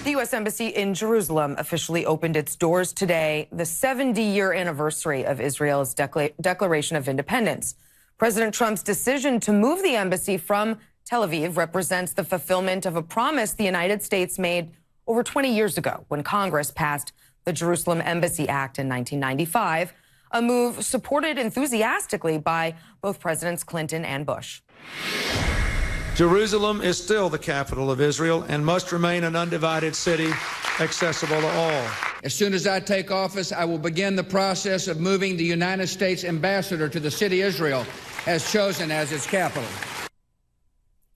The U.S. Embassy in Jerusalem officially opened its doors today, the 70-year anniversary of Israel's Declaration of Independence. President Trump's decision to move the embassy from Tel Aviv represents the fulfillment of a promise the United States made over 20 years ago when Congress passed the Jerusalem Embassy Act in 1995, a move supported enthusiastically by both Presidents Clinton and Bush. Jerusalem is still the capital of Israel and must remain an undivided city accessible to all. As soon as I take office, I will begin the process of moving the United States ambassador to the city Israel as chosen as its capital.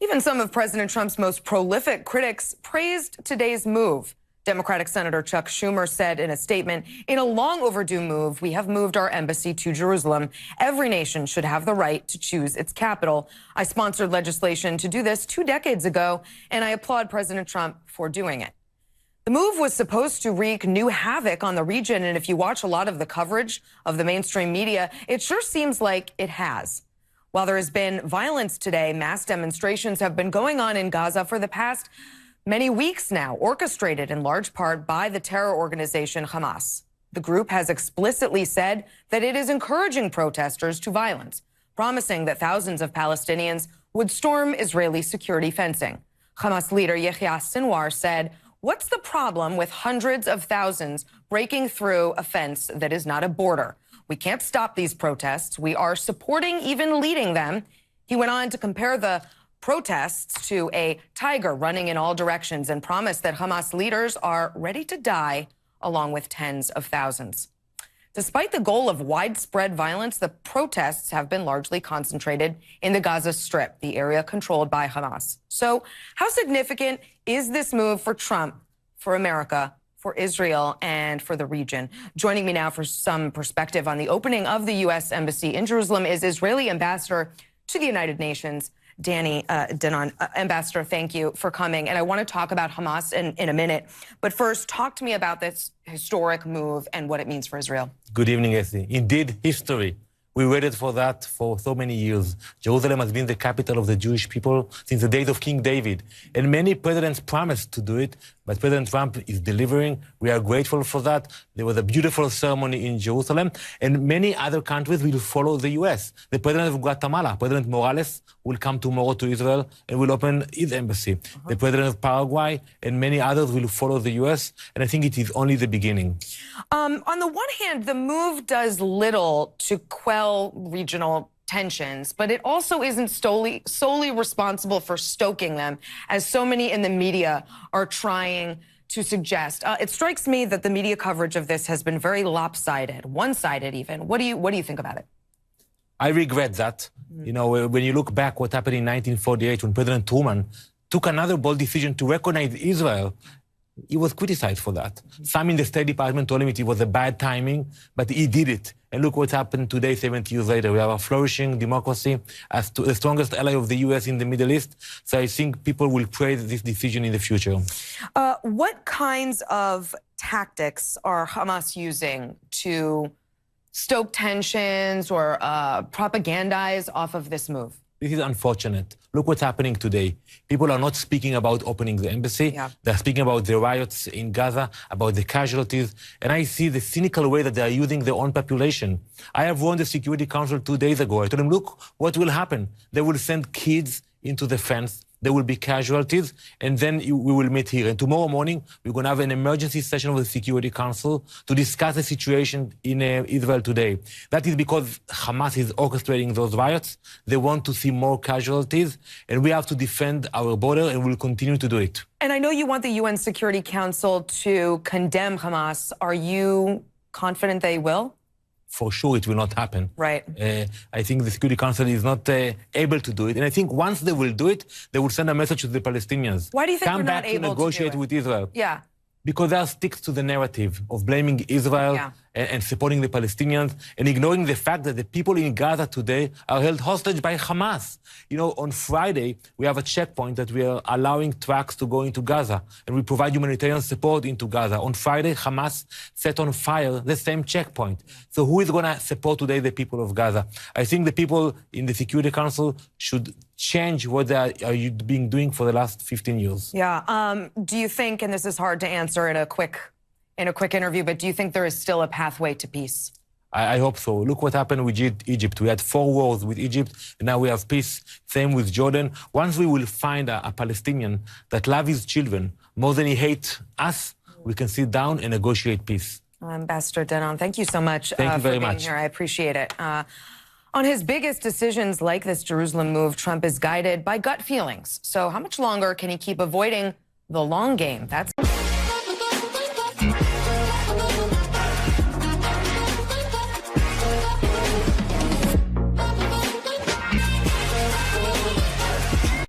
Even some of President Trump's most prolific critics praised today's move. Democratic Senator Chuck Schumer said in a statement, "In a long overdue move, we have moved our embassy to Jerusalem. Every nation should have the right to choose its capital. I sponsored legislation to do this 2 decades ago, and I applaud President Trump for doing it." The move was supposed to wreak new havoc on the region, and if you watch a lot of the coverage of the mainstream media, it sure seems like it has. While there has been violence today, mass demonstrations have been going on in Gaza for the past many weeks now, orchestrated in large part by the terror organization Hamas. The group has explicitly said that it is encouraging protesters to violence, promising that thousands of Palestinians would storm Israeli security fencing. Hamas leader Yahya Sinwar said, "What's the problem with hundreds of thousands breaking through a fence that is not a border? We can't stop these protests. We are supporting, even leading them." He went on to compare the protests to a tiger running in all directions and promised that Hamas leaders are ready to die along with tens of thousands. Despite the goal of widespread violence, the protests have been largely concentrated in the Gaza Strip, the area controlled by Hamas. So how significant is this move for Trump, for America, for Israel, and for the region? Joining me now for some perspective on the opening of the U.S. Embassy in Jerusalem is Israeli Ambassador to the United Nations, Danny Danon. Ambassador, thank you for coming. And I want to talk about Hamas in a minute. But first, talk to me about this historic move and what it means for Israel. Good evening, Essie. Indeed, history. We waited for that for so many years. Jerusalem has been the capital of the Jewish people since the days of King David. And many presidents promised to do it, but President Trump is delivering. We are grateful for that. There was a beautiful ceremony in Jerusalem, and many other countries will follow the U.S. The president of Guatemala, President Morales, will come tomorrow to Israel and will open his embassy. The president of Paraguay and many others will follow the U.S., and I think it is only the beginning. On the one hand, the move does little to quell regional tensions, but it also isn't solely responsible for stoking them, as so many in the media are trying to suggest. It strikes me that the media coverage of this has been very lopsided, one-sided even. What do you think about it? I regret that. You know, when you look back what happened in 1948 when President Truman took another bold decision to recognize Israel, he was criticized for that. Some in the State Department told him it was a bad timing, but he did it. And look what's happened today, 70 years later. We have a flourishing democracy as the strongest ally of the U.S. in the Middle East. So I think people will praise this decision in the future. What kinds of tactics are Hamas using to stoke tensions or propagandize off of this move? This is unfortunate. Look what's happening today. People are not speaking about opening the embassy. Yeah. They're speaking about the riots in Gaza, about the casualties. And I see the cynical way that they are using their own population. I have warned the Security Council 2 days ago. I told them, look, what will happen? They will send kids into the fence. There will be casualties, and then we will meet here. And tomorrow morning, we're going to have an emergency session of the Security Council to discuss the situation in Israel today. That is because Hamas is orchestrating those riots. They want to see more casualties, and we have to defend our border, and we'll continue to do it. And I know you want the UN Security Council to condemn Hamas. Are you confident they will? For sure it will not happen. Right. I think the Security Council is not able to do it. And I think once they will do it, they will send a message to the Palestinians. Why do you think they're not able to do it? Come back to negotiate with Israel. Yeah. Because they are sticks to the narrative of blaming Israel and supporting the Palestinians and ignoring the fact that the people in Gaza today are held hostage by Hamas. You know, on Friday, we have a checkpoint that we are allowing trucks to go into Gaza, and we provide humanitarian support into Gaza. On Friday, Hamas set on fire the same checkpoint. So who is going to support today the people of Gaza? I think the people in the Security Council should change what they are being doing for the last 15 years. Yeah. Do you think, and this is hard to answer in a quick interview, but do you think there is still a pathway to peace? I hope so. Look what happened with Egypt. We had 4 wars with Egypt, and now we have peace. Same with Jordan. Once we will find a Palestinian that loves his children more than he hates us, we can sit down and negotiate peace. Ambassador Denon, thank you so much Thank you very for being much. here. I appreciate it. On his biggest decisions like this Jerusalem move, Trump is guided by gut feelings. So how much longer can he keep avoiding the long game? That's